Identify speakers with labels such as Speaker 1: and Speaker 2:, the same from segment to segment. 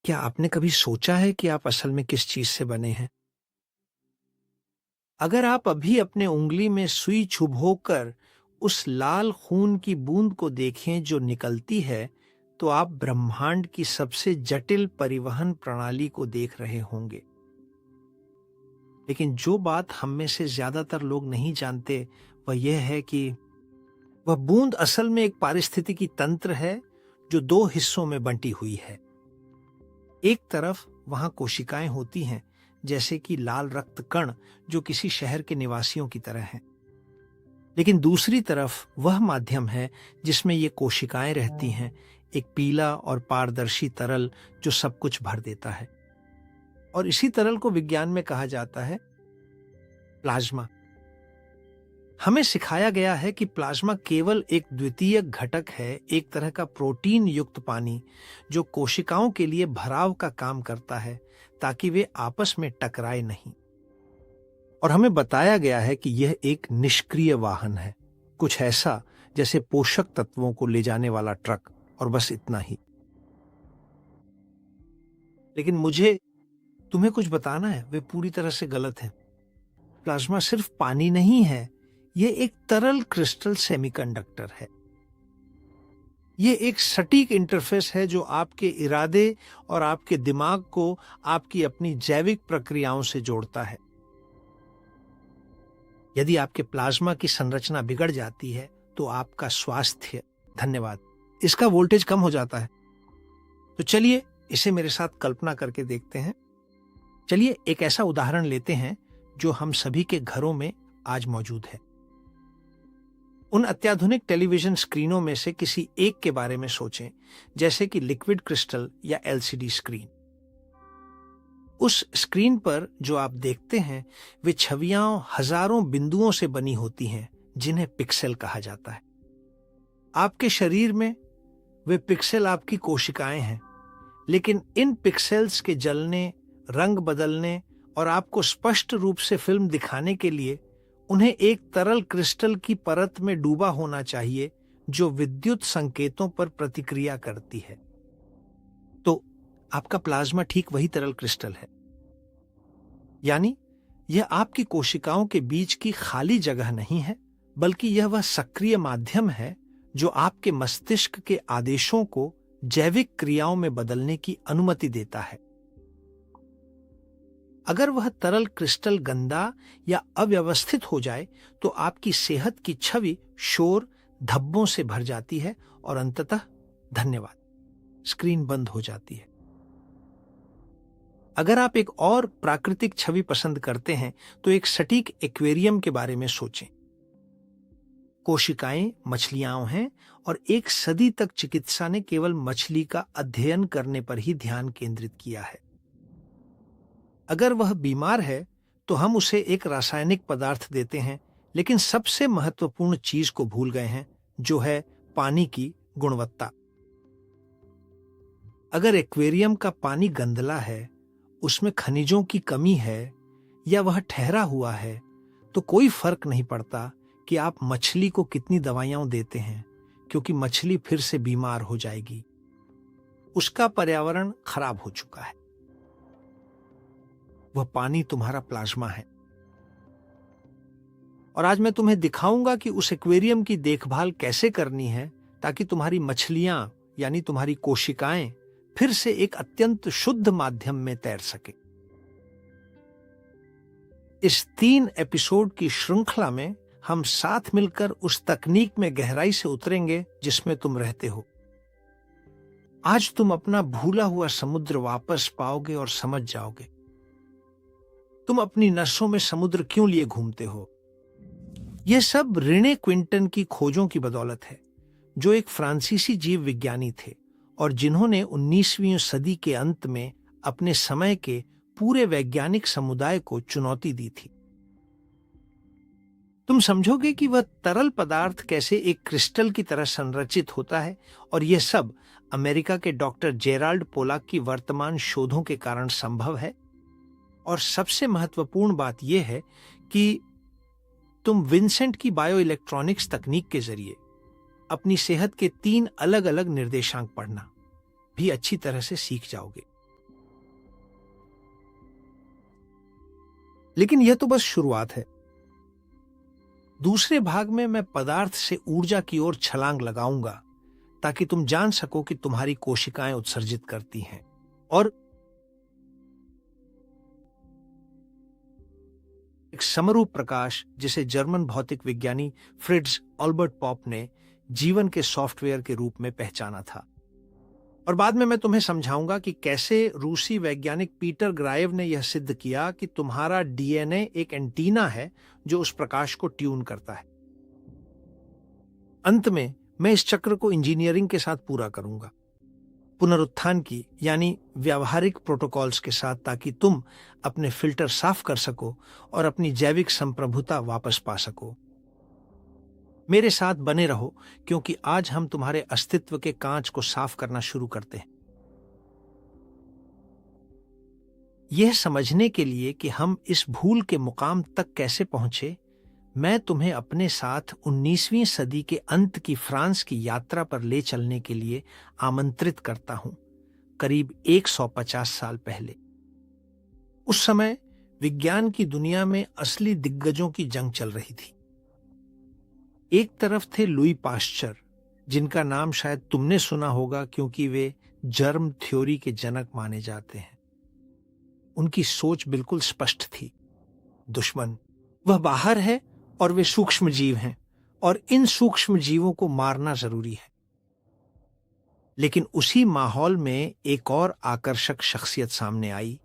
Speaker 1: क्या आपने कभी सोचा है कि आप असल में किस चीज से बने हैं? अगर आप अभी अपने उंगली में सुई चुभोकर उस लाल खून की बूंद को देखें जो निकलती है, तो आप ब्रह्मांड की सबसे जटिल परिवहन प्रणाली को देख रहे होंगे। लेकिन जो बात हम में से ज्यादातर लोग नहीं जानते, वह यह है कि वह बूंद असल में एक पारिस्थितिकी तंत्र है जो दो हिस्सों में बंटी हुई है। एक तरफ वहां कोशिकाएं होती हैं, जैसे कि लाल रक्त कण जो किसी शहर के निवासियों की तरह हैं। लेकिन दूसरी तरफ वह माध्यम है जिसमें ये कोशिकाएं रहती हैं, एक पीला और पारदर्शी तरल जो सब कुछ भर देता है। और इसी तरल को विज्ञान में कहा जाता है प्लाज्मा। हमें सिखाया गया है कि प्लाज्मा केवल एक द्वितीय घटक है, एक तरह का प्रोटीन युक्त पानी जो कोशिकाओं के लिए भराव का काम करता है ताकि वे आपस में टकराए नहीं। और हमें बताया गया है कि यह एक निष्क्रिय वाहन है, कुछ ऐसा जैसे पोषक तत्वों को ले जाने वाला ट्रक, और बस इतना ही। लेकिन मुझे तुम्हें कुछ बताना है, वे पूरी तरह से गलत है। प्लाज्मा सिर्फ पानी नहीं है, यह एक तरल क्रिस्टल सेमीकंडक्टर है। यह एक सटीक इंटरफेस है जो आपके इरादे और आपके दिमाग को आपकी अपनी जैविक प्रक्रियाओं से जोड़ता है। यदि आपके प्लाज्मा की संरचना बिगड़ जाती है तो आपका स्वास्थ्य, धन्यवाद, इसका वोल्टेज कम हो जाता है। तो चलिए इसे मेरे साथ कल्पना करके देखते हैं। चलिए एक ऐसा उदाहरण लेते हैं जो हम सभी के घरों में आज मौजूद है। उन अत्याधुनिक टेलीविजन स्क्रीनों में से किसी एक के बारे में सोचें, जैसे कि लिक्विड क्रिस्टल या एलसीडी स्क्रीन। उस स्क्रीन पर जो आप देखते हैं वे छवियां हजारों बिंदुओं से बनी होती हैं, जिन्हें पिक्सेल कहा जाता है। आपके शरीर में वे पिक्सेल आपकी कोशिकाएं हैं, लेकिन इन पिक्सेल्स के जलने, रंग बदलने और आपको स्पष्ट रूप से फिल्म दिखाने के लिए उन्हें एक तरल क्रिस्टल की परत में डूबा होना चाहिए जो विद्युत संकेतों पर प्रतिक्रिया करती है। तो आपका प्लाज्मा ठीक वही तरल क्रिस्टल है। यानी यह आपकी कोशिकाओं के बीच की खाली जगह नहीं है, बल्कि यह वह सक्रिय माध्यम है जो आपके मस्तिष्क के आदेशों को जैविक क्रियाओं में बदलने की अनुमति देता है। अगर वह तरल क्रिस्टल गंदा या अव्यवस्थित हो जाए तो आपकी सेहत की छवि शोर, धब्बों से भर जाती है और अंततः धन्यवाद, स्क्रीन बंद हो जाती है। अगर आप एक और प्राकृतिक छवि पसंद करते हैं तो एक सटीक एक्वेरियम के बारे में सोचें। कोशिकाएं मछलियां हैं और एक सदी तक चिकित्सा ने केवल मछली का अध्ययन करने पर ही ध्यान केंद्रित किया है। अगर वह बीमार है तो हम उसे एक रासायनिक पदार्थ देते हैं, लेकिन सबसे महत्वपूर्ण चीज को भूल गए हैं, जो है पानी की गुणवत्ता। अगर एक्वेरियम का पानी गंदला है, उसमें खनिजों की कमी है या वह ठहरा हुआ है, तो कोई फर्क नहीं पड़ता कि आप मछली को कितनी दवाइयां देते हैं, क्योंकि मछली फिर से बीमार हो जाएगी। उसका पर्यावरण खराब हो चुका है। वह पानी तुम्हारा प्लाज्मा है। और आज मैं तुम्हें दिखाऊंगा कि उस एक्वेरियम की देखभाल कैसे करनी है ताकि तुम्हारी मछलियां यानी तुम्हारी कोशिकाएं फिर से एक अत्यंत शुद्ध माध्यम में तैर सके। इस 3 एपिसोड की श्रृंखला में हम साथ मिलकर उस तकनीक में गहराई से उतरेंगे जिसमें तुम रहते हो। आज तुम अपना भूला हुआ समुद्र वापस पाओगे और समझ जाओगे तुम अपनी नसों में समुद्र क्यों लिए घूमते हो। यह सब रेने क्विंटन की खोजों की बदौलत है, जो एक फ्रांसीसी जीव विज्ञानी थे और जिन्होंने 19वीं सदी के अंत में अपने समय के पूरे वैज्ञानिक समुदाय को चुनौती दी थी। तुम समझोगे कि वह तरल पदार्थ कैसे एक क्रिस्टल की तरह संरचित होता है, और यह सब अमेरिका के डॉक्टर जेराल्ड पोलाक की वर्तमान शोधों के कारण संभव है। और सबसे महत्वपूर्ण बात यह है कि तुम विंसेंट की बायो इलेक्ट्रॉनिक्स तकनीक के जरिए अपनी सेहत के 3 अलग अलग निर्देशांक पढ़ना भी अच्छी तरह से सीख जाओगे। लेकिन यह तो बस शुरुआत है। दूसरे भाग में मैं पदार्थ से ऊर्जा की ओर छलांग लगाऊंगा ताकि तुम जान सको कि तुम्हारी कोशिकाएं उत्सर्जित करती हैं। और एक समरूप प्रकाश जिसे जर्मन भौतिक विज्ञानी फ्रिट्ज अल्बर्ट पॉप ने जीवन के सॉफ्टवेयर के रूप में पहचाना था। और बाद में मैं तुम्हें समझाऊंगा कि कैसे रूसी वैज्ञानिक पीटर ग्राएव ने यह सिद्ध किया कि तुम्हारा डीएनए एक एंटीना है जो उस प्रकाश को ट्यून करता है। अंत में मैं इस चक्र को इंजीनियरिंग के साथ पूरा करूंगा, पुनरुत्थान की यानी व्यावहारिक प्रोटोकॉल्स के साथ, ताकि तुम अपने फिल्टर साफ कर सको और अपनी जैविक संप्रभुता वापस पा सको। मेरे साथ बने रहो, क्योंकि आज हम तुम्हारे अस्तित्व के कांच को साफ करना शुरू करते हैं। यह समझने के लिए कि हम इस भूल के मुकाम तक कैसे पहुंचे, मैं तुम्हें अपने साथ 19वीं सदी के अंत की फ्रांस की यात्रा पर ले चलने के लिए आमंत्रित करता हूं, करीब 150 साल पहले। उस समय विज्ञान की दुनिया में असली दिग्गजों की जंग चल रही थी। एक तरफ थे लुई पाश्चर, जिनका नाम शायद तुमने सुना होगा क्योंकि वे जर्म थ्योरी के जनक माने जाते हैं। उनकी सोच बिल्कुल स्पष्ट थी। दुश्मन वह बाहर है और वे सूक्ष्म जीव हैं, और इन सूक्ष्म जीवों को मारना जरूरी है। लेकिन उसी माहौल में एक और आकर्षक शख्सियत सामने आई,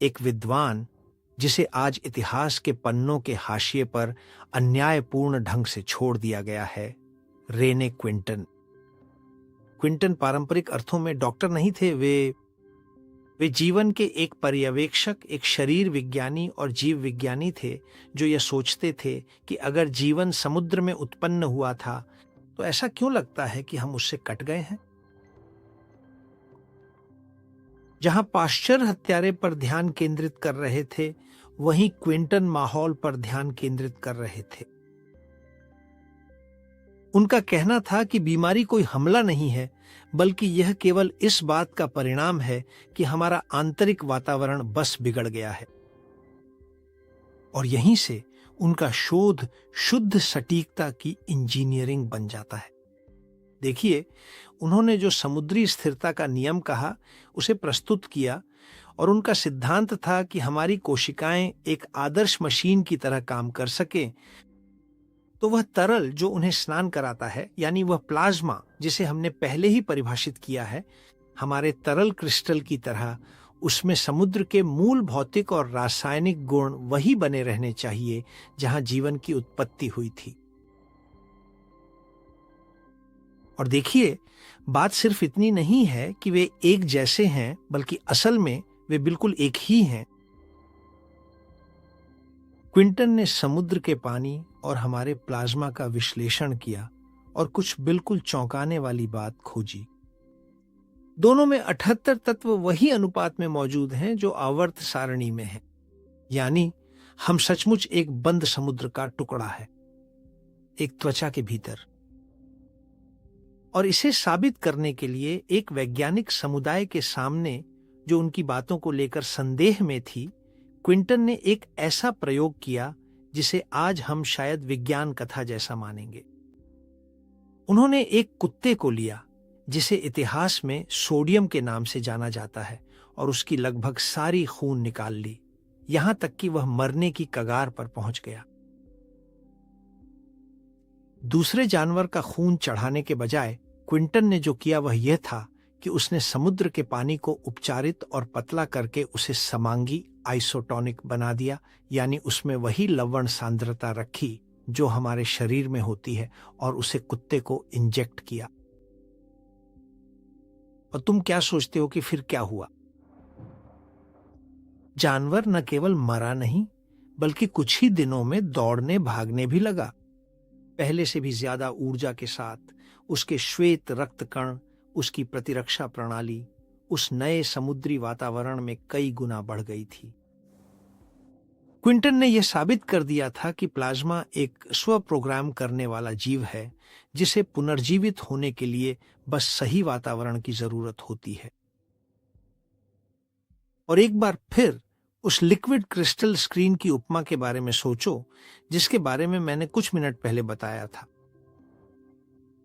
Speaker 1: एक विद्वान जिसे आज इतिहास के पन्नों के हाशिए पर अन्यायपूर्ण ढंग से छोड़ दिया गया है, रेने क्विंटन। क्विंटन पारंपरिक अर्थों में डॉक्टर नहीं थे, वे जीवन के एक पर्यवेक्षक, एक शरीर विज्ञानी और जीव विज्ञानी थे, जो यह सोचते थे कि अगर जीवन समुद्र में उत्पन्न हुआ था तो ऐसा क्यों लगता है कि हम उससे कट गए हैं। जहां पाश्चर हत्यारे पर ध्यान केंद्रित कर रहे थे, वहीं क्विंटन माहौल पर ध्यान केंद्रित कर रहे थे। उनका कहना था कि बीमारी कोई हमला नहीं है, बल्कि यह केवल इस बात का परिणाम है कि हमारा आंतरिक वातावरण बस बिगड़ गया है। और यहीं से उनका शोध शुद्ध सटीकता की इंजीनियरिंग बन जाता है। देखिए, उन्होंने जो समुद्री स्थिरता का नियम कहा, उसे प्रस्तुत किया, और उनका सिद्धांत था कि हमारी कोशिकाएं एक आदर्श मशीन की तरह काम कर सकें, तो वह तरल जो उन्हें स्नान कराता है, यानी वह प्लाज्मा जिसे हमने पहले ही परिभाषित किया है, हमारे तरल क्रिस्टल की तरह उसमें समुद्र के मूल भौतिक और रासायनिक गुण वही बने रहने चाहिए जहां जीवन की उत्पत्ति हुई थी। और देखिए, बात सिर्फ इतनी नहीं है कि वे एक जैसे हैं, बल्कि असल में वे बिल्कुल एक ही हैं। क्विंटन ने समुद्र के पानी और हमारे प्लाज्मा का विश्लेषण किया और कुछ बिल्कुल चौंकाने वाली बात खोजी। दोनों में 78 तत्व वही अनुपात में मौजूद हैं जो आवर्त सारणी में है, यानी हम सचमुच एक बंद समुद्र का टुकड़ा है, एक त्वचा के भीतर। और इसे साबित करने के लिए एक वैज्ञानिक समुदाय के सामने, जो उनकी बातों को लेकर संदेह में थी, क्विंटन ने एक ऐसा प्रयोग किया जिसे आज हम शायद विज्ञान कथा जैसा मानेंगे। उन्होंने एक कुत्ते को लिया जिसे इतिहास में सोडियम के नाम से जाना जाता है, और उसकी लगभग सारी खून निकाल ली, यहां तक कि वह मरने की कगार पर पहुंच गया। दूसरे जानवर का खून चढ़ाने के बजाय क्विंटन ने जो किया वह यह था कि उसने समुद्र के पानी को उपचारित और पतला करके उसे समांगी आइसोटोनिक बना दिया, यानी उसमें वही लवण सांद्रता रखी जो हमारे शरीर में होती है, और उसे कुत्ते को इंजेक्ट किया। और तुम क्या सोचते हो कि फिर क्या हुआ? जानवर न केवल मरा नहीं, बल्कि कुछ ही दिनों में दौड़ने भागने भी लगा, पहले से भी ज्यादा ऊर्जा के साथ। उसके श्वेत रक्त कण, उसकी प्रतिरक्षा प्रणाली उस नए समुद्री वातावरण में कई गुना बढ़ गई थी। क्विंटन ने यह साबित कर दिया था कि प्लाज्मा एक स्व प्रोग्राम करने वाला जीव है, जिसे पुनर्जीवित होने के लिए बस सही वातावरण की जरूरत होती है। और एक बार फिर उस लिक्विड क्रिस्टल स्क्रीन की उपमा के बारे में सोचो, जिसके बारे में मैंने कुछ मिनट पहले बताया था।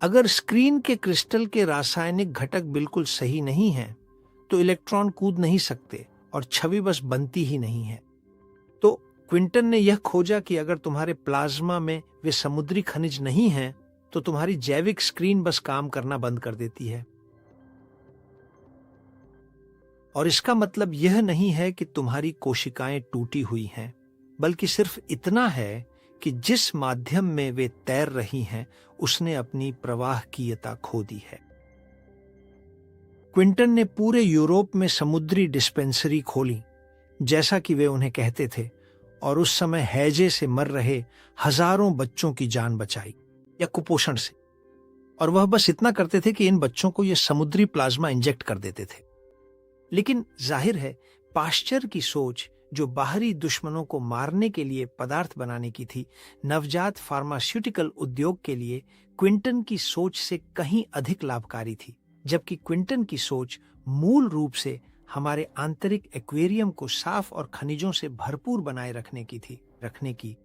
Speaker 1: अगर स्क्रीन के क्रिस्टल के रासायनिक घटक बिल्कुल सही नहीं हैं, तो इलेक्ट्रॉन कूद नहीं सकते और छवि बस बनती ही नहीं है। तो क्विंटन ने यह खोजा कि अगर तुम्हारे प्लाज्मा में वे समुद्री खनिज नहीं हैं, तो तुम्हारी जैविक स्क्रीन बस काम करना बंद कर देती है। और इसका मतलब यह नहीं है कि तुम्हारी कोशिकाएं टूटी हुई हैं, बल्कि सिर्फ इतना है कि जिस माध्यम में वे तैर रही हैं, उसने अपनी प्रवाहकीयता खो दी है। क्विंटन ने पूरे यूरोप में समुद्री डिस्पेंसरी खोली, जैसा कि वे उन्हें कहते थे, और उस समय हैजे से मर रहे हजारों बच्चों की जान बचाई, या कुपोषण से। और वह बस इतना करते थे कि इन बच्चों को यह समुद्री प्लाज्मा इंजेक्ट कर देते थे। लेकिन जाहिर है, पाश्चर की सोच, जो बाहरी दुश्मनों को मारने के लिए पदार्थ बनाने की थी, नवजात फार्मास्यूटिकल उद्योग के लिए क्विंटन की सोच से कहीं अधिक लाभकारी थी। जबकि क्विंटन की सोच मूल रूप से हमारे आंतरिक एक्वेरियम को साफ और खनिजों से भरपूर बनाए रखने की।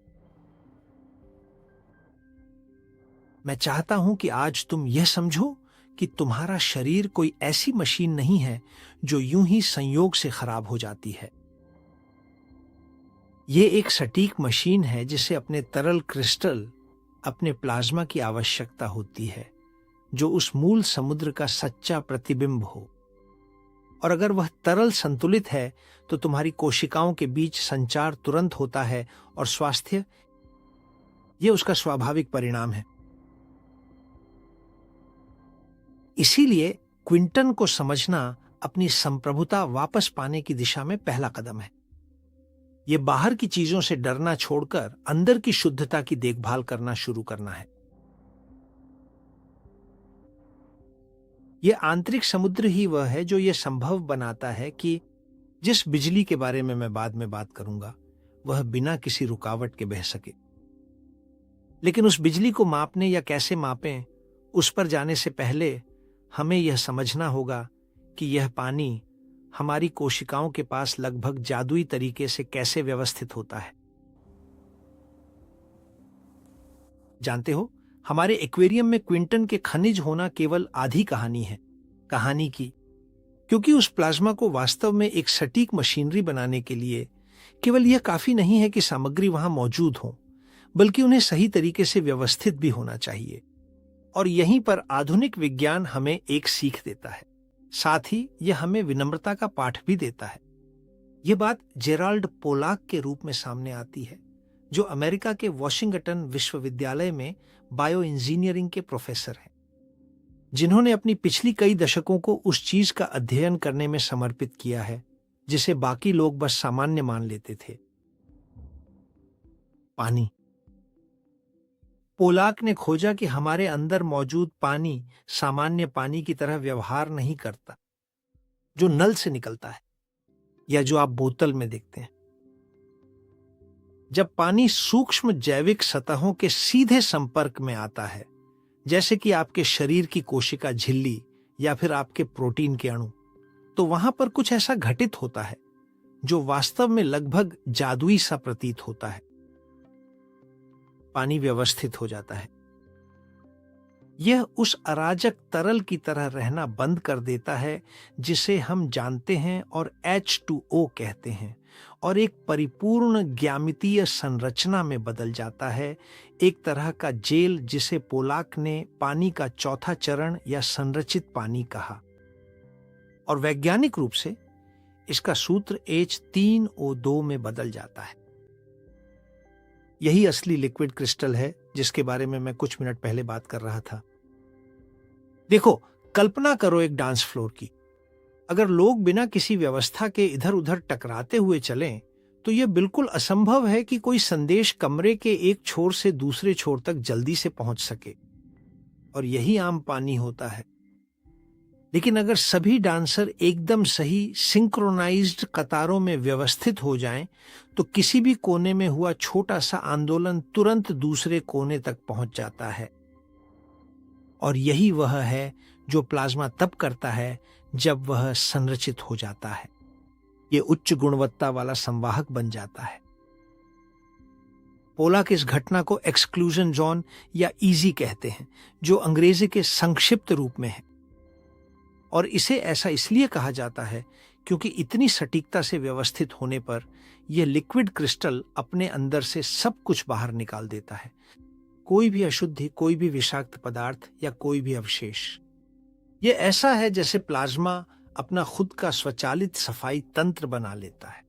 Speaker 1: मैं चाहता हूं कि आज तुम यह समझो कि तुम्हारा शरीर कोई ऐसी मशीन नहीं है जो यूं ही संयोग से खराब हो जाती है। यह एक सटीक मशीन है जिसे अपने तरल क्रिस्टल, अपने प्लाज्मा की आवश्यकता होती है, जो उस मूल समुद्र का सच्चा प्रतिबिंब हो। और अगर वह तरल संतुलित है, तो तुम्हारी कोशिकाओं के बीच संचार तुरंत होता है और स्वास्थ्य, यह उसका स्वाभाविक परिणाम है। इसीलिए क्विंटन को समझना अपनी संप्रभुता वापस पाने की दिशा में पहला कदम है। यह बाहर की चीजों से डरना छोड़कर अंदर की शुद्धता की देखभाल करना शुरू करना है। यह आंतरिक समुद्र ही वह है जो यह संभव बनाता है कि जिस बिजली के बारे में मैं बाद में बात करूंगा, वह बिना किसी रुकावट के बह सके। लेकिन उस बिजली को मापने या कैसे मापें, उस पर जाने से पहले हमें यह समझना होगा कि यह पानी हमारी कोशिकाओं के पास लगभग जादुई तरीके से कैसे व्यवस्थित होता है। जानते हो, हमारे एक्वेरियम में क्विंटन के खनिज होना केवल आधी कहानी की, क्योंकि उस प्लाज्मा को वास्तव में एक सटीक मशीनरी बनाने के लिए केवल यह काफी नहीं है कि सामग्री वहां मौजूद हो, बल्कि उन्हें सही तरीके से व्यवस्थित भी होना चाहिए। और यहीं पर आधुनिक विज्ञान हमें एक सीख देता है, साथ ही यह हमें विनम्रता का पाठ भी देता है। यह बात जेराल्ड पोलाक के रूप में सामने आती है, जो अमेरिका के वॉशिंगटन विश्वविद्यालय में बायो इंजीनियरिंग के प्रोफेसर हैं, जिन्होंने अपनी पिछली कई दशकों को उस चीज का अध्ययन करने में समर्पित किया है जिसे बाकी लोग बस सामान्य मान लेते थे, पानी। पोलाक ने खोजा कि हमारे अंदर मौजूद पानी सामान्य पानी की तरह व्यवहार नहीं करता, जो नल से निकलता है या जो आप बोतल में देखते हैं। जब पानी सूक्ष्म जैविक सतहों के सीधे संपर्क में आता है, जैसे कि आपके शरीर की कोशिका झिल्ली या फिर आपके प्रोटीन के अणु, तो वहां पर कुछ ऐसा घटित होता है जो वास्तव में लगभग जादुई सा प्रतीत होता है। पानी व्यवस्थित हो जाता है। यह उस अराजक तरल की तरह रहना बंद कर देता है जिसे हम जानते हैं और H2O कहते हैं, और एक परिपूर्ण ज्यामितीय संरचना में बदल जाता है, एक तरह का जेल जिसे पोलाक ने पानी का चौथा चरण या संरचित पानी कहा। और वैज्ञानिक रूप से इसका सूत्र H3O2 में बदल जाता है। यही असली लिक्विड क्रिस्टल है जिसके बारे में मैं कुछ मिनट पहले बात कर रहा था। देखो, कल्पना करो एक डांस फ्लोर की। अगर लोग बिना किसी व्यवस्था के इधर उधर टकराते हुए चलें, तो यह बिल्कुल असंभव है कि कोई संदेश कमरे के एक छोर से दूसरे छोर तक जल्दी से पहुंच सके। और यही आम पानी होता है। लेकिन अगर सभी डांसर एकदम सही सिंक्रोनाइज्ड कतारों में व्यवस्थित हो जाएं, तो किसी भी कोने में हुआ छोटा सा आंदोलन तुरंत दूसरे कोने तक पहुंच जाता है। और यही वह है जो प्लाज्मा तब करता है जब वह संरचित हो जाता है। ये उच्च गुणवत्ता वाला संवाहक बन जाता है। पोलाक इस घटना को एक्सक्लूजन जोन या ईजी कहते हैं, जो अंग्रेजी के संक्षिप्त रूप में है, और इसे ऐसा इसलिए कहा जाता है क्योंकि इतनी सटीकता से व्यवस्थित होने पर यह लिक्विड क्रिस्टल अपने अंदर से सब कुछ बाहर निकाल देता है, कोई भी अशुद्धि, कोई भी विषाक्त पदार्थ या कोई भी अवशेष। यह ऐसा है जैसे प्लाज्मा अपना खुद का स्वचालित सफाई तंत्र बना लेता है।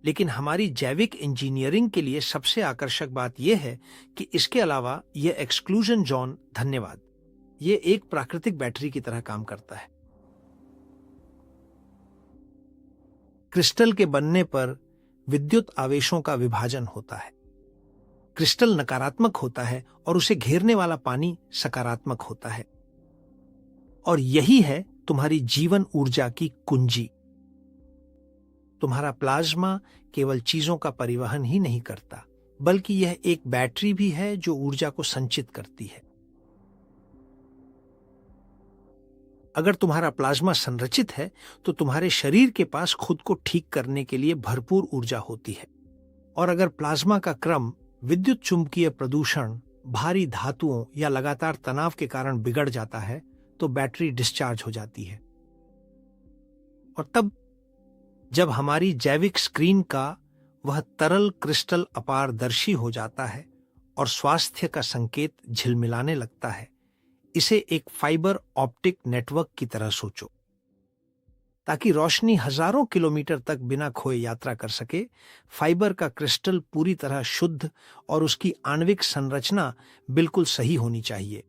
Speaker 1: लेकिन हमारी जैविक इंजीनियरिंग के लिए सबसे आकर्षक बात यह है कि इसके अलावा यह एक्सक्लूजन जोन, धन्यवाद, यह एक प्राकृतिक बैटरी की तरह काम करता है। क्रिस्टल के बनने पर विद्युत आवेशों का विभाजन होता है। क्रिस्टल नकारात्मक होता है और उसे घेरने वाला पानी सकारात्मक होता है, और यही है तुम्हारी जीवन ऊर्जा की कुंजी। तुम्हारा प्लाज्मा केवल चीजों का परिवहन ही नहीं करता, बल्कि यह एक बैटरी भी है जो ऊर्जा को संचित करती है। अगर तुम्हारा प्लाज्मा संरचित है तो तुम्हारे शरीर के पास खुद को ठीक करने के लिए भरपूर ऊर्जा होती है, और अगर प्लाज्मा का क्रम विद्युत चुंबकीय प्रदूषण, भारी धातुओं या लगातार तनाव के कारण बिगड़ जाता है तो बैटरी डिस्चार्ज हो जाती है। और तब जब हमारी जैविक स्क्रीन का वह तरल क्रिस्टल अपारदर्शी हो जाता है और स्वास्थ्य का संकेत झिलमिलाने लगता है, इसे एक फाइबर ऑप्टिक नेटवर्क की तरह सोचो। ताकि रोशनी हजारों किलोमीटर तक बिना खोए यात्रा कर सके, फाइबर का क्रिस्टल पूरी तरह शुद्ध और उसकी आणविक संरचना बिल्कुल सही होनी चाहिए।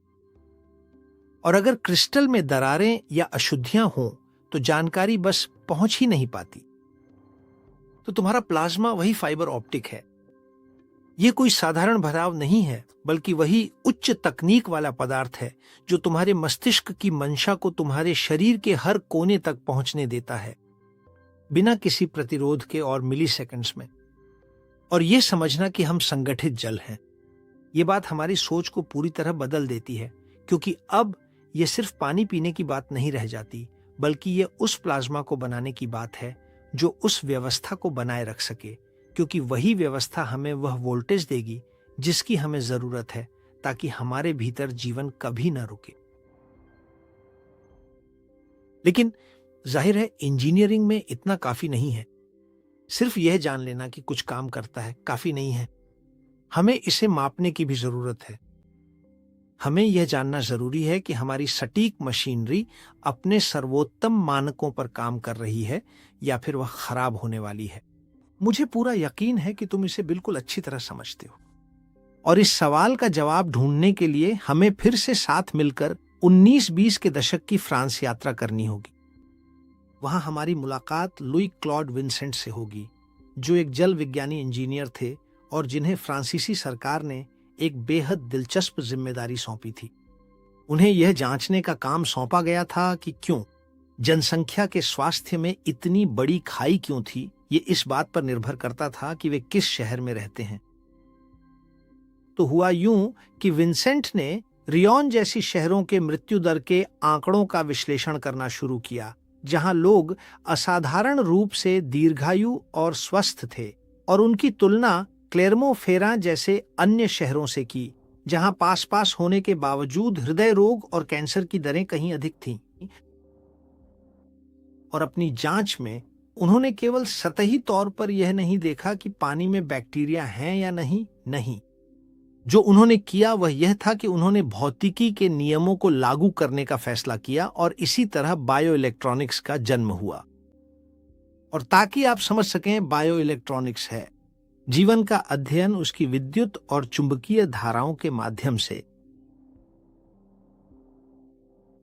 Speaker 1: और अगर क्रिस्टल में दरारें या अशुद्धियां हों तो जानकारी बस पहुंच ही नहीं पाती। तो तुम्हारा प्लाज्मा वही फाइबर ऑप्टिक है। यह कोई साधारण भराव नहीं है, बल्कि वही उच्च तकनीक वाला पदार्थ है जो तुम्हारे मस्तिष्क की मंशा को तुम्हारे शरीर के हर कोने तक पहुंचने देता है, बिना किसी प्रतिरोध के और मिलीसेकंड्स में। और यह समझना कि हम संगठित जल हैं, यह बात हमारी सोच को पूरी तरह बदल देती है, क्योंकि अब यह सिर्फ पानी पीने की बात नहीं रह जाती, बल्कि यह उस प्लाज्मा को बनाने की बात है जो उस व्यवस्था को बनाए रख सके, क्योंकि वही व्यवस्था हमें वह वोल्टेज देगी जिसकी हमें जरूरत है, ताकि हमारे भीतर जीवन कभी न रुके। लेकिन जाहिर है इंजीनियरिंग में इतना काफी नहीं है। सिर्फ यह जान लेना कि कुछ काम करता है काफी नहीं है, हमें इसे मापने की भी जरूरत है। हमें यह जानना जरूरी है कि हमारी सटीक मशीनरी अपने सर्वोत्तम मानकों पर काम कर रही है या फिर वह खराब होने वाली है। मुझे पूरा यकीन है कि तुम इसे बिल्कुल अच्छी तरह समझते हो, और इस सवाल का जवाब ढूंढने के लिए हमें फिर से साथ मिलकर 1920 के दशक की फ्रांस यात्रा करनी होगी। वहां हमारी मुलाकात लुई क्लॉड विंसेंट से होगी, जो एक जल विज्ञानी इंजीनियर थे और जिन्हें फ्रांसीसी सरकार ने एक बेहद दिलचस्प जिम्मेदारी सौंपी थी। उन्हें यह जांचने का काम सौंपा गया था कि क्यों जनसंख्या के स्वास्थ्य में इतनी बड़ी खाई क्यों थी। ये इस बात पर निर्भर करता था कि वे किस शहर में रहते हैं। तो हुआ यूं कि विंसेंट ने रियोन जैसी शहरों के मृत्यु दर के आंकड़ों का विश्लेषण करना शुरू किया, जहां लोग असाधारण रूप से दीर्घायु और स्वस्थ थे, और उनकी तुलना क्लेर्मो-फेरां जैसे अन्य शहरों से की, जहां पास पास होने के बावजूद हृदय रोग और कैंसर की दरें कहीं अधिक थीं। और अपनी जांच में उन्होंने केवल सतही तौर पर यह नहीं देखा कि पानी में बैक्टीरिया हैं या नहीं। जो उन्होंने किया वह यह था कि उन्होंने भौतिकी के नियमों को लागू करने का फैसला किया, और इसी तरह बायो इलेक्ट्रॉनिक्स का जन्म हुआ। और ताकि आप समझ सकें बायो इलेक्ट्रॉनिक्स है जीवन का अध्ययन उसकी विद्युत और चुंबकीय धाराओं के माध्यम से।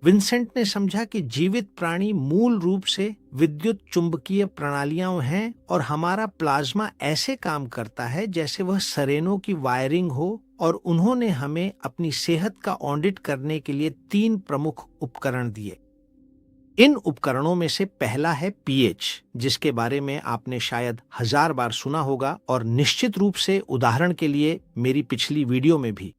Speaker 1: विंसेंट ने समझा कि जीवित प्राणी मूल रूप से विद्युत चुंबकीय प्रणालियां हैं, और हमारा प्लाज्मा ऐसे काम करता है जैसे वह सरेनों की वायरिंग हो। और उन्होंने हमें अपनी सेहत का ऑडिट करने के लिए 3 प्रमुख उपकरण दिए। इन उपकरणों में से पहला है पीएच, जिसके बारे में आपने शायद 1000 बार सुना होगा, और निश्चित रूप से उदाहरण के लिए मेरी पिछली वीडियो में भी।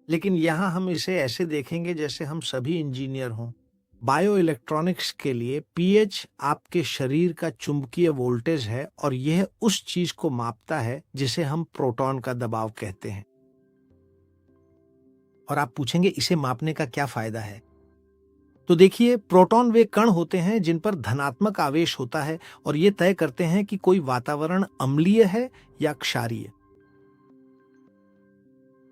Speaker 1: लेकिन यहां हम इसे ऐसे देखेंगे जैसे हम सभी इंजीनियर हों। बायो इलेक्ट्रॉनिक्स के लिए पीएच आपके शरीर का चुंबकीय वोल्टेज है और यह उस चीज को मापता है जिसे हम प्रोटॉन का दबाव कहते हैं। और आप पूछेंगे इसे मापने का क्या फायदा है? तो देखिए, प्रोटॉन वे कण होते हैं जिन पर धनात्मक आवेश होता है और ये तय करते हैं कि कोई वातावरण अम्लीय है या क्षारीय।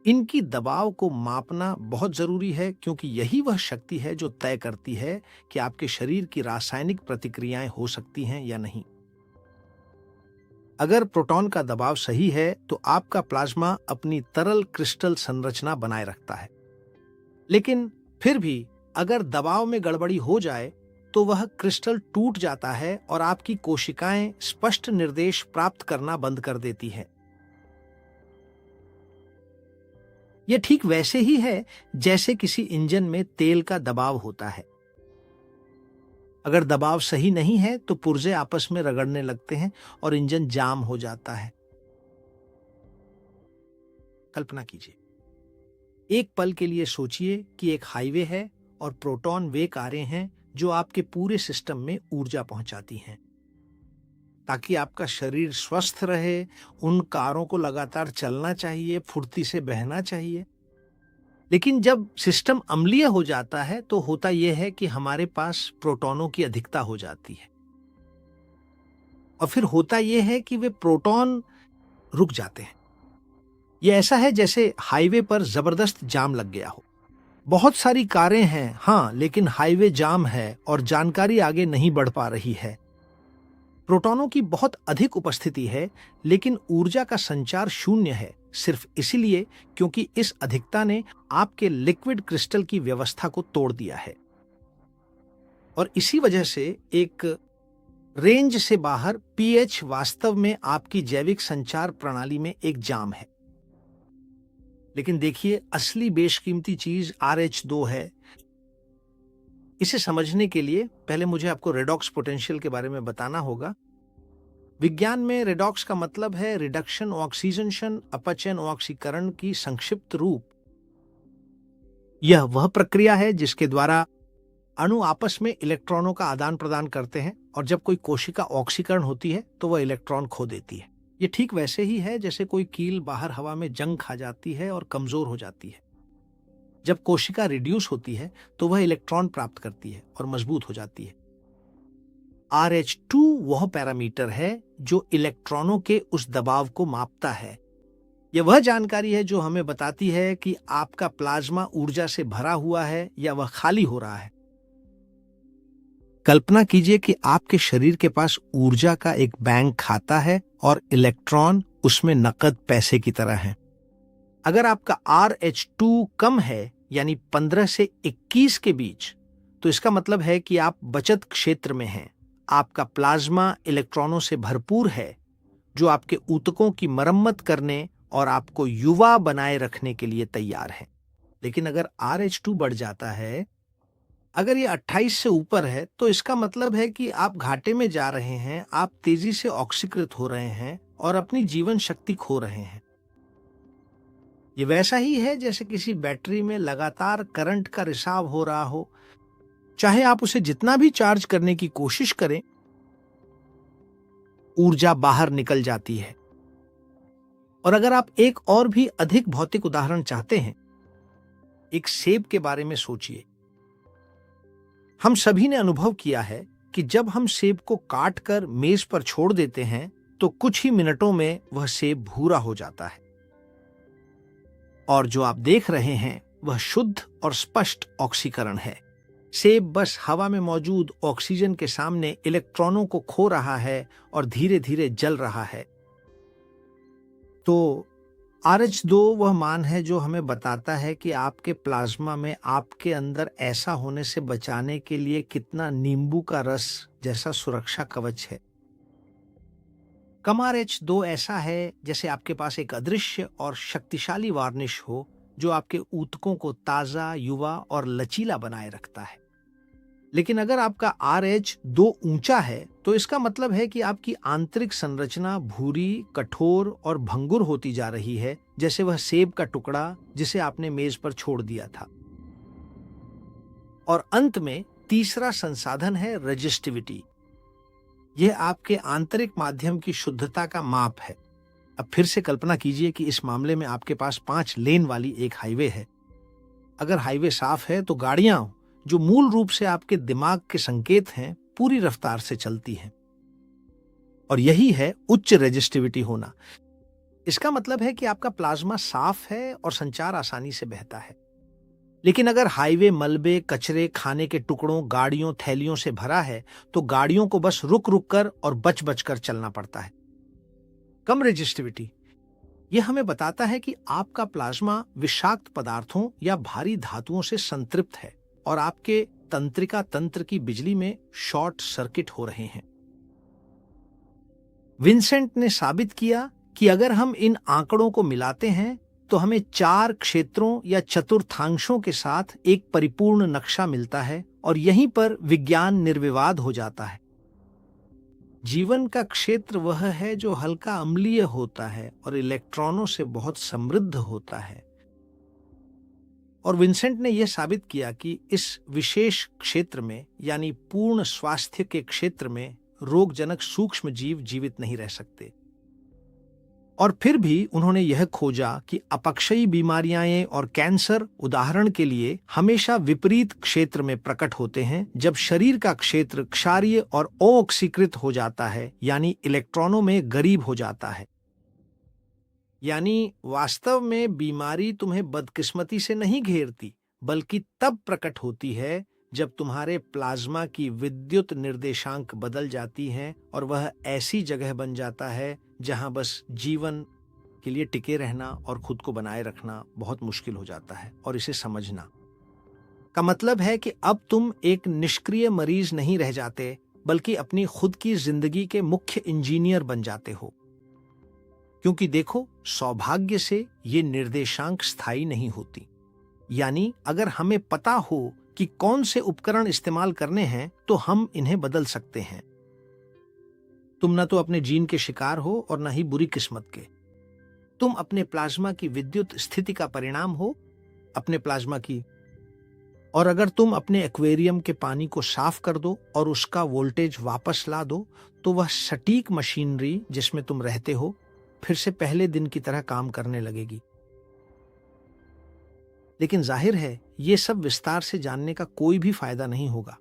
Speaker 1: इनकी दबाव को मापना बहुत जरूरी है क्योंकि यही वह शक्ति है जो तय करती है कि आपके शरीर की रासायनिक प्रतिक्रियाएं हो सकती हैं या नहीं। अगर प्रोटॉन का दबाव सही है तो आपका प्लाज्मा अपनी तरल क्रिस्टल संरचना बनाए रखता है। लेकिन फिर भी अगर दबाव में गड़बड़ी हो जाए तो वह क्रिस्टल टूट जाता है और आपकी कोशिकाएं स्पष्ट निर्देश प्राप्त करना बंद कर देती हैं। यह ठीक वैसे ही है जैसे किसी इंजन में तेल का दबाव होता है। अगर दबाव सही नहीं है तो पुर्जे आपस में रगड़ने लगते हैं और इंजन जाम हो जाता है। कल्पना कीजिए, एक पल के लिए सोचिए कि एक हाईवे है और प्रोटॉन वे कारें हैं जो आपके पूरे सिस्टम में ऊर्जा पहुंचाती हैं। ताकि आपका शरीर स्वस्थ रहे, उन कारों को लगातार चलना चाहिए, फुर्ती से बहना चाहिए। लेकिन जब सिस्टम अम्लीय हो जाता है तो होता यह है कि हमारे पास प्रोटॉनों की अधिकता हो जाती है और फिर होता यह है कि वे प्रोटॉन रुक जाते हैं। यह ऐसा है जैसे हाईवे पर जबरदस्त जाम लग गया हो। बहुत सारी कारें हैं, हाँ, लेकिन हाईवे जाम है और जानकारी आगे नहीं बढ़ पा रही है। प्रोटॉनों की बहुत अधिक उपस्थिति है लेकिन ऊर्जा का संचार शून्य है, सिर्फ इसलिए क्योंकि इस अधिकता ने आपके लिक्विड क्रिस्टल की व्यवस्था को तोड़ दिया है। और इसी वजह से एक रेंज से बाहर पीएच वास्तव में आपकी जैविक संचार प्रणाली में एक जाम है। लेकिन देखिए, असली बेशकीमती चीज RH2 है। इसे समझने के लिए पहले मुझे आपको रेडॉक्स पोटेंशियल के बारे में बताना होगा। विज्ञान में रेडॉक्स का मतलब है रिडक्शन ऑक्सीजनेशन अपचयन ऑक्सीकरण की संक्षिप्त रूप। यह वह प्रक्रिया है जिसके द्वारा अणु आपस में इलेक्ट्रॉनों का आदान प्रदान करते हैं और जब कोई कोशिका ऑक्सीकरण होती है तो वह इलेक्ट्रॉन खो देती है। यह ठीक वैसे ही है जैसे कोई कील बाहर हवा में जंग खा जाती है और कमजोर हो जाती है। जब कोशिका रिड्यूस होती है तो वह इलेक्ट्रॉन प्राप्त करती है और मजबूत हो जाती है। RH2 वह पैरामीटर है जो इलेक्ट्रॉनों के उस दबाव को मापता है। यह वह जानकारी है जो हमें बताती है कि आपका प्लाज्मा ऊर्जा से भरा हुआ है या वह खाली हो रहा है। कल्पना कीजिए कि आपके शरीर के पास ऊर्जा का एक बैंक खाता है और इलेक्ट्रॉन उसमें नकद पैसे की तरह हैं। अगर आपका RH2 कम है, यानी 15 से 21 के बीच, तो इसका मतलब है कि आप बचत क्षेत्र में हैं। आपका प्लाज्मा इलेक्ट्रॉनों से भरपूर है जो आपके ऊतकों की मरम्मत करने और आपको युवा बनाए रखने के लिए तैयार है। लेकिन अगर RH2 बढ़ जाता है, अगर ये 28 से ऊपर है, तो इसका मतलब है कि आप घाटे में जा रहे हैं, आप तेजी से ऑक्सीकृत हो रहे हैं और अपनी जीवन शक्ति खो रहे हैं। ये वैसा ही है जैसे किसी बैटरी में लगातार करंट का रिसाव हो रहा हो। चाहे आप उसे जितना भी चार्ज करने की कोशिश करें, ऊर्जा बाहर निकल जाती है। और अगर आप एक और भी अधिक भौतिक उदाहरण चाहते हैं, एक सेब के बारे में सोचिए। हम सभी ने अनुभव किया है कि जब हम सेब को काट कर मेज पर छोड़ देते हैं तो कुछ ही मिनटों में वह सेब भूरा हो जाता है और जो आप देख रहे हैं वह शुद्ध और स्पष्ट ऑक्सीकरण है। सेब बस हवा में मौजूद ऑक्सीजन के सामने इलेक्ट्रॉनों को खो रहा है और धीरे धीरे जल रहा है। तो RH2 वह मान है जो हमें बताता है कि आपके प्लाज्मा में आपके अंदर ऐसा होने से बचाने के लिए कितना नींबू का रस जैसा सुरक्षा कवच है। कम RH2 ऐसा है जैसे आपके पास एक अदृश्य और शक्तिशाली वार्निश हो जो आपके ऊतकों को ताजा, युवा और लचीला बनाए रखता है। लेकिन अगर आपका RH2 ऊंचा है तो इसका मतलब है कि आपकी आंतरिक संरचना भूरी, कठोर और भंगुर होती जा रही है, जैसे वह सेब का टुकड़ा जिसे आपने मेज पर छोड़ दिया था। और अंत में तीसरा संसाधन है रेजिस्टिविटी। यह आपके आंतरिक माध्यम की शुद्धता का माप है। अब फिर से कल्पना कीजिए कि इस मामले में आपके पास 5 लेन वाली एक हाईवे है। अगर हाईवे साफ है तो गाड़ियां, जो मूल रूप से आपके दिमाग के संकेत हैं, पूरी रफ्तार से चलती हैं। और यही है उच्च रेजिस्टिविटी होना। इसका मतलब है कि आपका प्लाज्मा साफ है और संचार आसानी से बहता है। लेकिन अगर हाईवे मलबे, कचरे, खाने के टुकड़ों, गाड़ियों, थैलियों से भरा है तो गाड़ियों को बस रुक रुक कर और बच बच कर चलना पड़ता है। कम रेजिस्टिविटी यह हमें बताता है कि आपका प्लाज्मा विषाक्त पदार्थों या भारी धातुओं से संतृप्त है और आपके तंत्रिका तंत्र की बिजली में शॉर्ट सर्किट हो रहे हैं। विंसेंट ने साबित किया कि अगर हम इन आंकड़ों को मिलाते हैं तो हमें 4 क्षेत्रों या चतुर्थांशों के साथ एक परिपूर्ण नक्शा मिलता है और यहीं पर विज्ञान निर्विवाद हो जाता है। जीवन का क्षेत्र वह है जो हल्का अम्लीय होता है और इलेक्ट्रॉनों से बहुत समृद्ध होता है। और विंसेंट ने यह साबित किया कि इस विशेष क्षेत्र में, यानी पूर्ण स्वास्थ्य के क्षेत्र में, रोगजनक सूक्ष्म जीव जीवित नहीं रह सकते। और फिर भी उन्होंने यह खोजा कि अपक्षयी बीमारियां और कैंसर, उदाहरण के लिए, हमेशा विपरीत क्षेत्र में प्रकट होते हैं जब शरीर का क्षेत्र क्षारीय और अऑक्सीकृत हो जाता है, यानी इलेक्ट्रॉनों में गरीब हो जाता है। यानी वास्तव में बीमारी तुम्हें बदकिस्मती से नहीं घेरती, बल्कि तब प्रकट होती है जब तुम्हारे प्लाज्मा की विद्युत निर्देशांक बदल जाती हैं और वह ऐसी जगह बन जाता है जहां बस जीवन के लिए टिके रहना और खुद को बनाए रखना बहुत मुश्किल हो जाता है। और इसे समझना का मतलब है कि अब तुम एक निष्क्रिय मरीज नहीं रह जाते, बल्कि अपनी खुद की जिंदगी के मुख्य इंजीनियर बन जाते हो। क्योंकि देखो, सौभाग्य से ये निर्देशांक स्थायी नहीं होती। यानी अगर हमें पता हो कि कौन से उपकरण इस्तेमाल करने हैं तो हम इन्हें बदल सकते हैं। तुम न तो अपने जीन के शिकार हो और न ही बुरी किस्मत के। तुम अपने प्लाज्मा की विद्युत स्थिति का परिणाम हो, अपने प्लाज्मा की। और अगर तुम अपने एक्वेरियम के पानी को साफ कर दो और उसका वोल्टेज वापस ला दो तो वह सटीक मशीनरी जिसमें तुम रहते हो फिर से पहले दिन की तरह काम करने लगेगी। लेकिन जाहिर है ये सब विस्तार से जानने का कोई भी फायदा नहीं होगा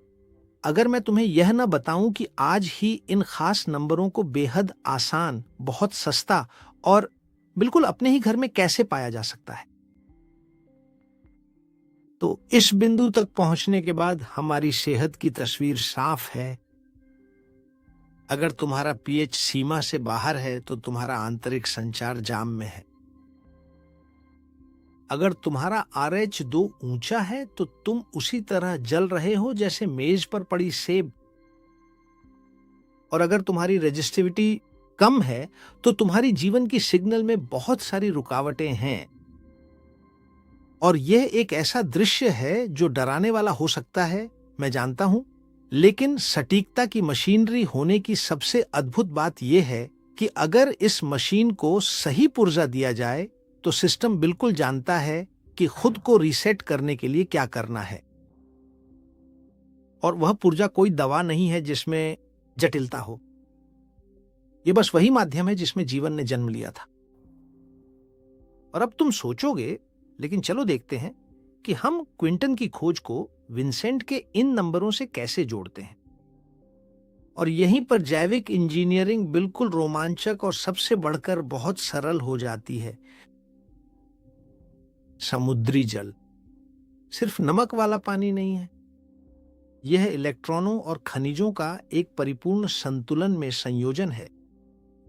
Speaker 1: अगर मैं तुम्हें यह न बताऊं कि आज ही इन खास नंबरों को बेहद आसान, बहुत सस्ता और बिल्कुल अपने ही घर में कैसे पाया जा सकता है। तो इस बिंदु तक पहुंचने के बाद हमारी सेहत की तस्वीर साफ है। अगर तुम्हारा पीएच सीमा से बाहर है तो तुम्हारा आंतरिक संचार जाम में है। अगर तुम्हारा RH2 ऊंचा है तो तुम उसी तरह जल रहे हो जैसे मेज पर पड़ी सेब। और अगर तुम्हारी रेजिस्टिविटी कम है तो तुम्हारी जीवन की सिग्नल में बहुत सारी रुकावटें हैं। और यह एक ऐसा दृश्य है जो डराने वाला हो सकता है, मैं जानता हूं, लेकिन सटीकता की मशीनरी होने की सबसे अद्भुत बात यह है कि अगर इस मशीन को सही पुर्जा दिया जाए तो सिस्टम बिल्कुल जानता है कि खुद को रीसेट करने के लिए क्या करना है। और वह पुर्जा कोई दवा नहीं है जिसमें जटिलता हो। यह बस वही माध्यम है जिसमें जीवन ने जन्म लिया था। और अब तुम सोचोगे, लेकिन चलो देखते हैं कि हम क्विंटन की खोज को विंसेंट के इन नंबरों से कैसे जोड़ते हैं। और यहीं पर जैविक इंजीनियरिंग बिल्कुल रोमांचक और सबसे बढ़कर बहुत सरल हो जाती है। समुद्री जल सिर्फ नमक वाला पानी नहीं है, यह इलेक्ट्रॉनों और खनिजों का एक परिपूर्ण संतुलन में संयोजन है।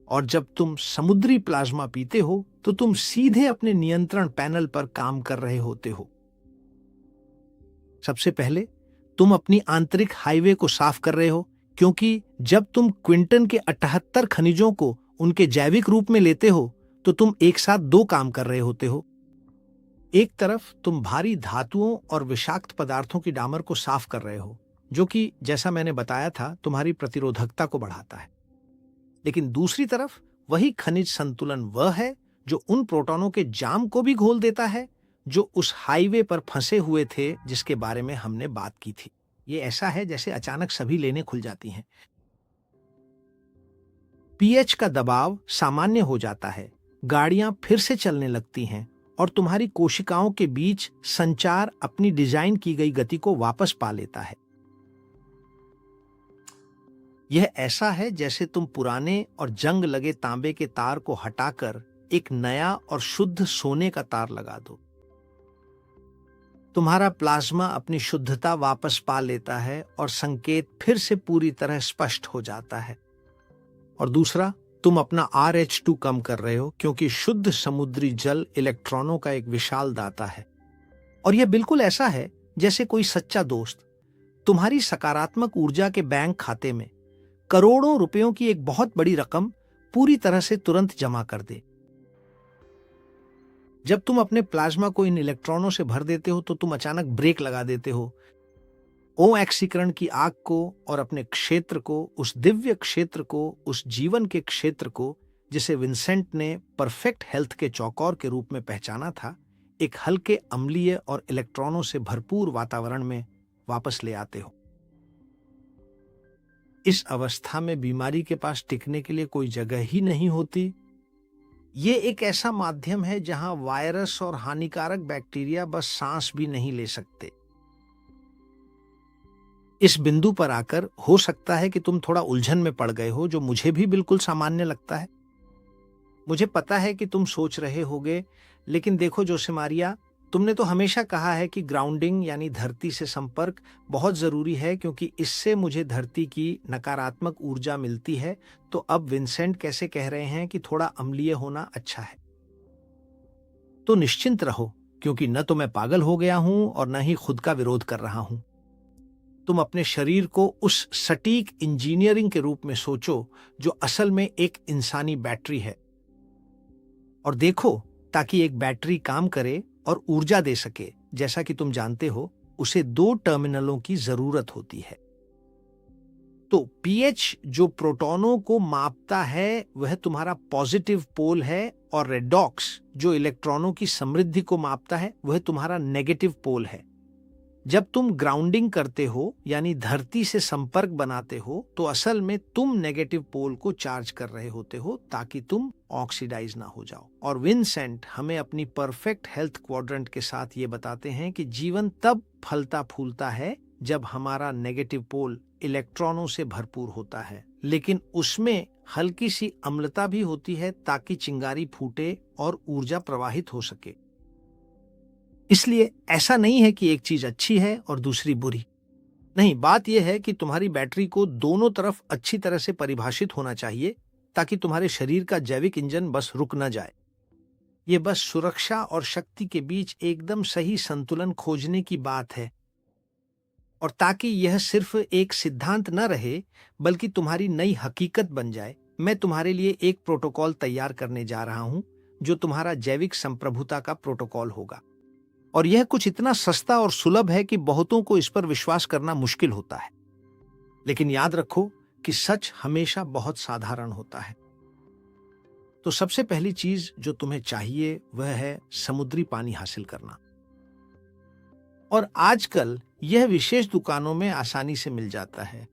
Speaker 1: और जब तुम समुद्री प्लाज्मा पीते हो तो तुम सीधे अपने नियंत्रण पैनल पर काम कर रहे होते हो। सबसे पहले तुम अपनी आंतरिक हाईवे को साफ कर रहे हो, क्योंकि जब तुम क्विंटन के 78 खनिजों को उनके जैविक रूप में लेते हो तो तुम एक साथ 2 काम कर रहे होते हो। एक तरफ तुम भारी धातुओं और विषाक्त पदार्थों की डामर को साफ कर रहे हो, जो कि जैसा मैंने बताया था तुम्हारी प्रतिरोधकता को बढ़ाता है। लेकिन दूसरी तरफ वही खनिज संतुलन वह है जो उन प्रोटॉनों के जाम को भी घोल देता है जो उस हाईवे पर फंसे हुए थे जिसके बारे में हमने बात की थी। ये ऐसा है जैसे अचानक सभी लेनें खुल जाती हैं। पीएच का दबाव सामान्य हो जाता है, गाड़ियां फिर से चलने लगती हैं और तुम्हारी कोशिकाओं के बीच संचार अपनी डिजाइन की गई गति को वापस पा लेता है। यह ऐसा है जैसे तुम पुराने और जंग लगे तांबे के तार को हटाकर एक नया और शुद्ध सोने का तार लगा दो। तुम्हारा प्लाज्मा अपनी शुद्धता वापस पा लेता है और संकेत फिर से पूरी तरह स्पष्ट हो जाता है। और दूसरा, तुम अपना RH2 कम कर रहे हो क्योंकि शुद्ध समुद्री जल इलेक्ट्रॉनों का एक विशाल दाता है। और यह बिल्कुल ऐसा है जैसे कोई सच्चा दोस्त तुम्हारी सकारात्मक ऊर्जा के बैंक खाते में करोड़ों रुपयों की एक बहुत बड़ी रकम पूरी तरह से तुरंत जमा कर दे। जब तुम अपने प्लाज्मा को इन इलेक्ट्रॉनों से भर देते हो तो तुम अचानक ब्रेक लगा देते हो, ऑक्सीकरण की आग को और अपने क्षेत्र को, उस दिव्य क्षेत्र को, उस जीवन के क्षेत्र को जिसे विंसेंट ने परफेक्ट हेल्थ के चौकोर के रूप में पहचाना था, एक हल्के अम्लीय और इलेक्ट्रॉनों से भरपूर वातावरण में वापस ले आते हो। इस अवस्था में बीमारी के पास टिकने के लिए कोई जगह ही नहीं होती। ये एक ऐसा माध्यम है जहां वायरस और हानिकारक बैक्टीरिया बस सांस भी नहीं ले सकते। इस बिंदु पर आकर हो सकता है कि तुम थोड़ा उलझन में पड़ गए हो, जो मुझे भी बिल्कुल सामान्य लगता है। मुझे पता है कि तुम सोच रहे होगे, लेकिन देखो जोसेमारिया, तुमने तो हमेशा कहा है कि ग्राउंडिंग यानी धरती से संपर्क बहुत जरूरी है क्योंकि इससे मुझे धरती की नकारात्मक ऊर्जा मिलती है। तो अब विंसेंट कैसे कह रहे हैं कि थोड़ा अम्लीय होना अच्छा है। तो निश्चिंत रहो, क्योंकि न तो मैं पागल हो गया हूं और न ही खुद का विरोध कर रहा हूं। तुम अपने शरीर को उस सटीक इंजीनियरिंग के रूप में सोचो जो असल में एक इंसानी बैटरी है। और देखो, ताकि एक बैटरी काम करे और ऊर्जा दे सके, जैसा कि तुम जानते हो, उसे 2 टर्मिनलों की जरूरत होती है। तो पीएच जो प्रोटॉनों को मापता है वह तुम्हारा पॉजिटिव पोल है, और रेडॉक्स जो इलेक्ट्रॉनों की समृद्धि को मापता है वह तुम्हारा नेगेटिव पोल है। जब तुम ग्राउंडिंग करते हो यानी धरती से संपर्क बनाते हो, तो असल में तुम नेगेटिव पोल को चार्ज कर रहे होते हो ताकि तुम ऑक्सीडाइज ना हो जाओ। और विंसेंट हमें अपनी परफेक्ट हेल्थ क्वाड्रेंट के साथ ये बताते हैं कि जीवन तब फलता फूलता है जब हमारा नेगेटिव पोल इलेक्ट्रॉनों से भरपूर होता है, लेकिन उसमें हल्की सी अम्लता भी होती है ताकि चिंगारी फूटे और ऊर्जा प्रवाहित हो सके। इसलिए ऐसा नहीं है कि एक चीज अच्छी है और दूसरी बुरी। नहीं, बात यह है कि तुम्हारी बैटरी को दोनों तरफ अच्छी तरह से परिभाषित होना चाहिए ताकि तुम्हारे शरीर का जैविक इंजन बस रुक न जाए। ये बस सुरक्षा और शक्ति के बीच एकदम सही संतुलन खोजने की बात है। और ताकि यह सिर्फ एक सिद्धांत न रहे बल्कि तुम्हारी नई हकीकत बन जाए, मैं तुम्हारे लिए एक प्रोटोकॉल तैयार करने जा रहा हूं जो तुम्हारा जैविक संप्रभुता का प्रोटोकॉल होगा। और यह कुछ इतना सस्ता और सुलभ है कि बहुतों को इस पर विश्वास करना मुश्किल होता है। लेकिन याद रखो कि सच हमेशा बहुत साधारण होता है। तो सबसे पहली चीज जो तुम्हें चाहिए वह है समुद्री पानी हासिल करना। और आजकल यह विशेष दुकानों में आसानी से मिल जाता है,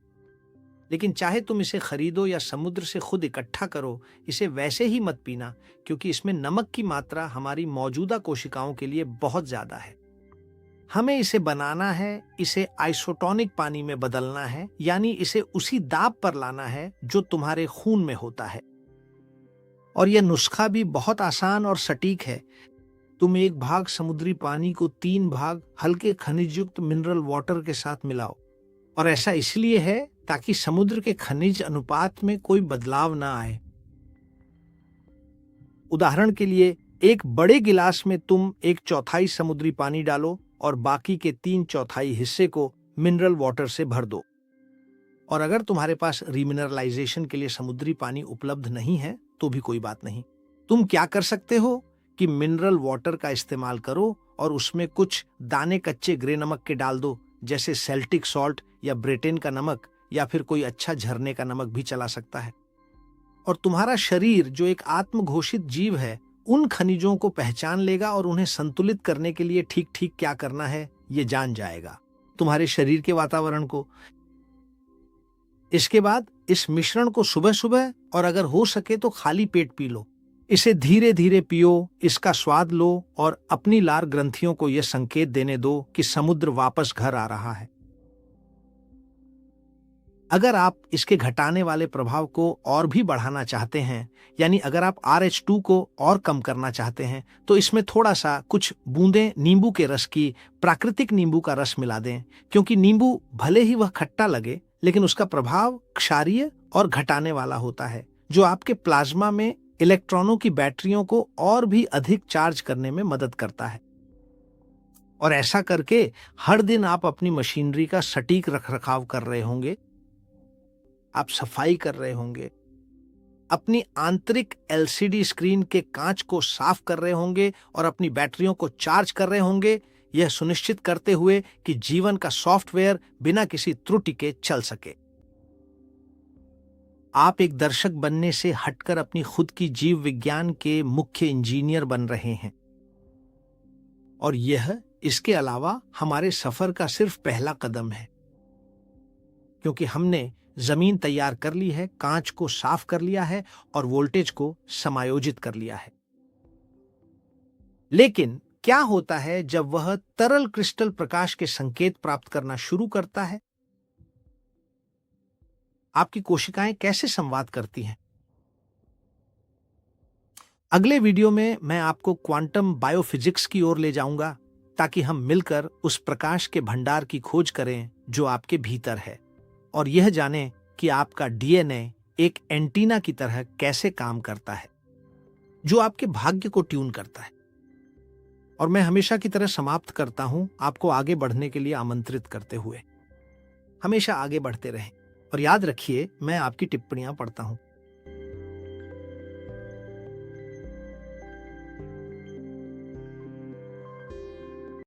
Speaker 1: लेकिन चाहे तुम इसे खरीदो या समुद्र से खुद इकट्ठा करो, इसे वैसे ही मत पीना क्योंकि इसमें नमक की मात्रा हमारी मौजूदा कोशिकाओं के लिए बहुत ज्यादा है। हमें इसे बनाना है, इसे आइसोटोनिक पानी में बदलना है, यानी इसे उसी दाब पर लाना है जो तुम्हारे खून में होता है। और यह नुस्खा भी बहुत आसान और सटीक है। तुम 1 भाग समुद्री पानी को 3 भाग हल्के खनिज युक्त मिनरल वाटर के साथ मिलाओ। और ऐसा इसलिए है ताकि समुद्र के खनिज अनुपात में कोई बदलाव ना आए। उदाहरण के लिए, एक बड़े गिलास में तुम 1/4 समुद्री पानी डालो और बाकी के 3/4 हिस्से को मिनरल वाटर से भर दो। और अगर तुम्हारे पास रीमिनरलाइजेशन के लिए समुद्री पानी उपलब्ध नहीं है तो भी कोई बात नहीं। तुम क्या कर सकते हो कि मिनरल वाटर का इस्तेमाल करो और उसमें कुछ दाने कच्चे ग्रे नमक के डाल दो, जैसे सेल्टिक सॉल्ट या ब्रिटेन का नमक, या फिर कोई अच्छा झरने का नमक भी चला सकता है। और तुम्हारा शरीर जो एक आत्मघोषित जीव है, उन खनिजों को पहचान लेगा और उन्हें संतुलित करने के लिए ठीक ठीक क्या करना है ये जान जाएगा। तुम्हारे शरीर के वातावरण को। इसके बाद इस मिश्रण को सुबह सुबह और अगर हो सके तो खाली पेट पी लो। इसे धीरे धीरे पियो, इसका स्वाद लो और अपनी लार ग्रंथियों को यह संकेत देने दो कि समुद्र वापस घर आ रहा है। अगर आप इसके घटाने वाले प्रभाव को और भी बढ़ाना चाहते हैं, यानी अगर आप RH2 को और कम करना चाहते हैं, तो इसमें थोड़ा सा कुछ बूंदें नींबू के रस की, प्राकृतिक नींबू का रस मिला दें, क्योंकि नींबू भले ही वह खट्टा लगे लेकिन उसका प्रभाव क्षारीय और घटाने वाला होता है, जो आपके प्लाज्मा में इलेक्ट्रॉनों की बैटरियों को और भी अधिक चार्ज करने में मदद करता है। और ऐसा करके हर दिन आप अपनी मशीनरी का सटीक रखरखाव कर रहे होंगे, आप सफाई कर रहे होंगे, अपनी आंतरिक LCD स्क्रीन के कांच को साफ कर रहे होंगे और अपनी बैटरियों को चार्ज कर रहे होंगे, यह सुनिश्चित करते हुए कि जीवन का सॉफ्टवेयर बिना किसी त्रुटि के चल सके। आप एक दर्शक बनने से हटकर अपनी खुद की जीव विज्ञान के मुख्य इंजीनियर बन रहे हैं। और यह इसके अलावा हमारे सफर का सिर्फ पहला कदम है, क्योंकि हमने जमीन तैयार कर ली है, कांच को साफ कर लिया है और वोल्टेज को समायोजित कर लिया है। लेकिन क्या होता है जब वह तरल क्रिस्टल प्रकाश के संकेत प्राप्त करना शुरू करता है? आपकी कोशिकाएं कैसे संवाद करती हैं? अगले वीडियो में मैं आपको क्वांटम बायोफिजिक्स की ओर ले जाऊंगा, ताकि हम मिलकर उस प्रकाश के भंडार की खोज करें जो आपके भीतर है, और यह जानें कि आपका DNA एक एंटीना की तरह कैसे काम करता है, जो आपके भाग्य को ट्यून करता है। और मैं हमेशा की तरह समाप्त करता हूं, आपको आगे बढ़ने के लिए आमंत्रित करते हुए। हमेशा आगे बढ़ते रहें और याद रखिए, मैं आपकी टिप्पणियां पढ़ता हूं।